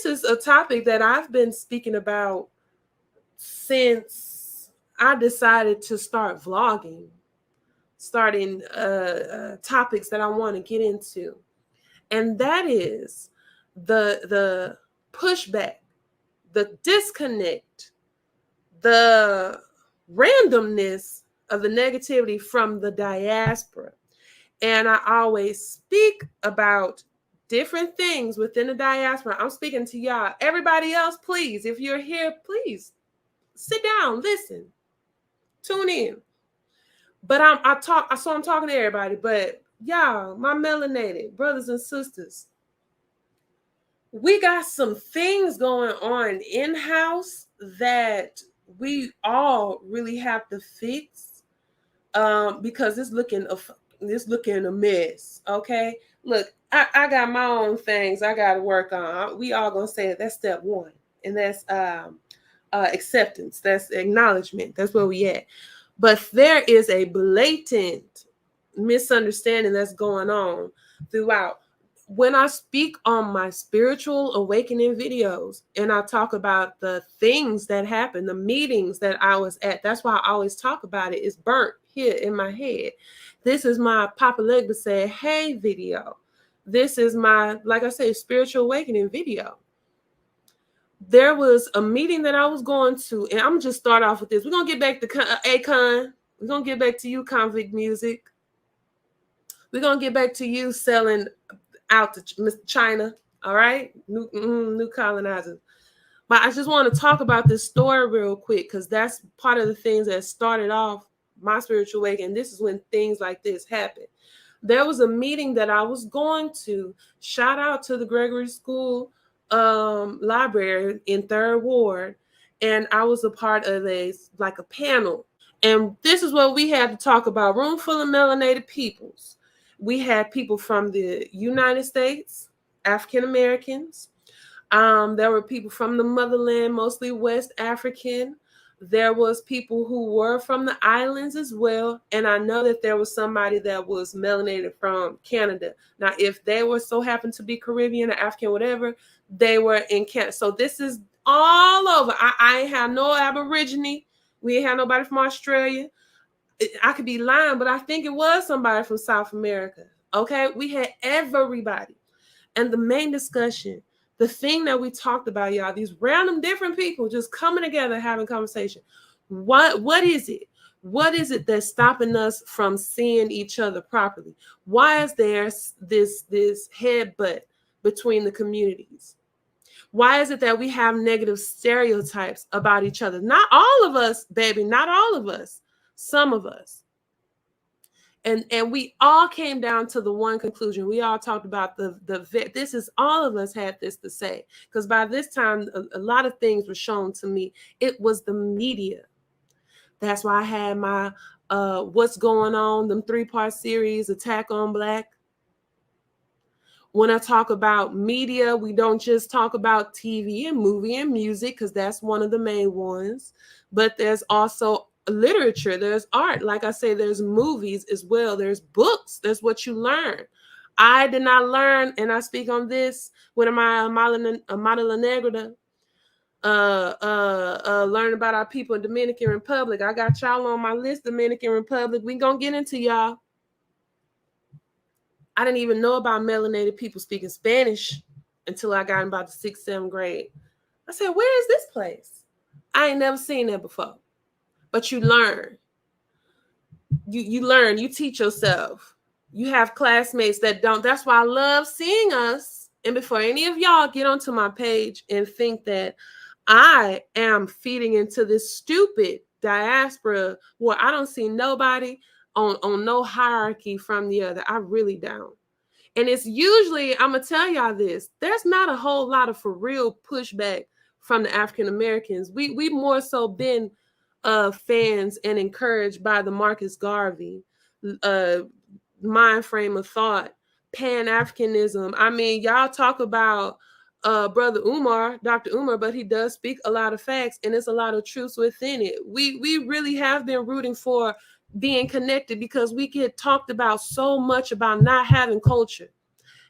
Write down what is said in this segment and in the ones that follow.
is a topic that I've been speaking about since I decided to start vlogging, starting topics that I want to get into. And that is the pushback, the disconnect, the randomness of the negativity from the diaspora. And I always speak about different things within the diaspora. I'm speaking to y'all. Everybody else, please, if you're here, please sit down, listen, tune in. But I'm talking to everybody, but y'all, my melanated brothers and sisters, we got some things going on in-house that we all really have to fix, because it's looking a mess. Okay, look, I got my own things I got to work on. We all gonna say that's step one, and that's acceptance, that's acknowledgement, that's where we at. But there is a blatant misunderstanding that's going on throughout. When I speak on my spiritual awakening videos and I talk about the things that happened, the meetings that I was at, that's why I always talk about it. It's burnt here in my head. This is my Papa Legba said, hey video. This is my, like I say, spiritual awakening video. There was a meeting that I was going to, and I'm just start off with this. We're going to get back to Akon. We're going to get back to you, Convict Music. We're going to get back to you selling out to China, all right? New colonizers. But I just want to talk about this story real quick, because that's part of the things that started off my spiritual awakening. This is when things like this happen. There was a meeting that I was going to. Shout out to the Gregory School library in 3rd Ward, and I was a part of a panel. And this is what we had to talk about. Room full of melanated peoples. We had people from the United States, African Americans. There were people from the motherland, mostly West African. There was people who were from the islands as well. And I know that there was somebody that was melanated from Canada. Now, if they were so happened to be Caribbean or African, whatever, they were in Canada. So this is all over. I ain't have no Aborigine. We ain't have nobody from Australia. I could be lying, but I think it was somebody from South America. Okay, we had everybody. And the main discussion, the thing that we talked about, y'all, these random different people just coming together, having conversation. What is it? What is it that's stopping us from seeing each other properly? Why is there this headbutt between the communities? Why is it that we have negative stereotypes about each other? Not all of us, baby, not all of us. Some of us. And we all came down to the one conclusion. We all talked about this is all of us had this to say. Because by this time, a lot of things were shown to me. It was the media. That's why I had my What's Going On, them 3-part series, Attack on Black. When I talk about media, we don't just talk about TV and movie and music, because that's one of the main ones. But there's also literature, there's art. Like I say, there's movies as well. There's books. There's what you learn. I did not learn, and I speak on this with my Amada Negra, learn about our people in Dominican Republic. I got y'all on my list, Dominican Republic. We gonna get into y'all. I didn't even know about melanated people speaking Spanish until I got in about the 6th, 7th grade. I said, where is this place? I ain't never seen that before. But you learn. You learn. You teach yourself. You have classmates that don't. That's why I love seeing us. And before any of y'all get onto my page and think that I am feeding into this stupid diaspora where I don't see nobody on no hierarchy from the other. I really don't. And it's usually, I'm going to tell y'all this, there's not a whole lot of for real pushback from the African Americans. We more so been fans and encouraged by the Marcus Garvey mind frame of thought, Pan-Africanism. I mean, y'all talk about Brother Umar, Dr. Umar, but he does speak a lot of facts, and there's a lot of truths within it. We really have been rooting for being connected, because we get talked about so much about not having culture.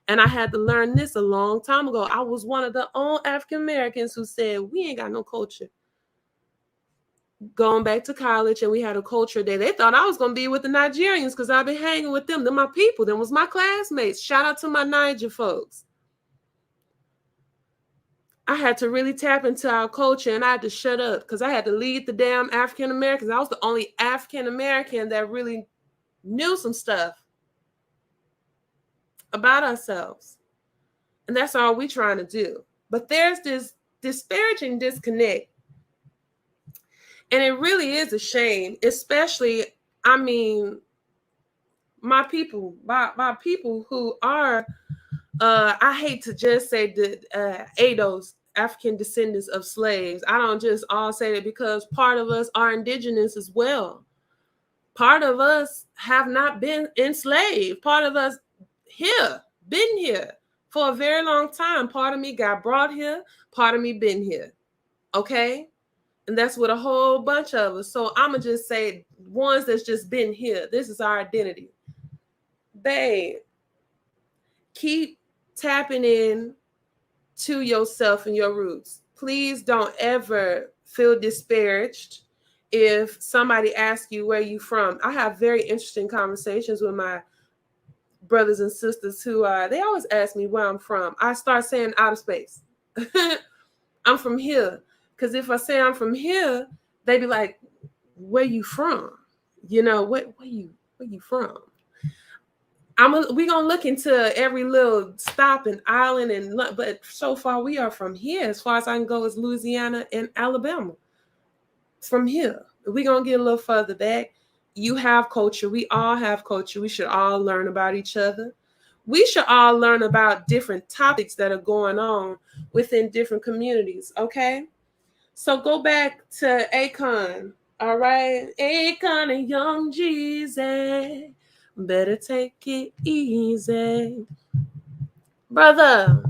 And I had to learn this a long time ago. I was one of the only African Americans who said, we ain't got no culture. Going back to college, and we had a culture day. They thought I was going to be with the Nigerians because I've been hanging with them. They're my people. Them was my classmates. Shout out to my Niger folks. I had to really tap into our culture, and I had to shut up because I had to lead the damn African Americans. I was the only African American that really knew some stuff about ourselves. And that's all we're trying to do. But there's this disparaging disconnect. And it really is a shame, especially, I mean, my people who are, I hate to just say the ADOS, African descendants of slaves. I don't just all say that because part of us are indigenous as well. Part of us have not been enslaved. Part of us been here for a very long time. Part of me got brought here. Part of me been here. Okay? And that's with a whole bunch of us. So I'm going to just say ones that's just been here. This is our identity. Babe, keep tapping in to yourself and your roots. Please don't ever feel disparaged if somebody asks you where you from. I have very interesting conversations with my brothers and sisters who they always ask me where I'm from. I start saying outer space. I'm from here. Because if I say I'm from here, they be like, where you from? You know, where you from? We gonna look into every little stop and island, but so far we are from here. As far as I can go is Louisiana and Alabama. From here, we gonna get a little further back. You have culture. We all have culture. We should all learn about each other. We should all learn about different topics that are going on within different communities. Okay, so go back to Akon. All right, Akon and Young Jeezy. Better take it easy. Brother,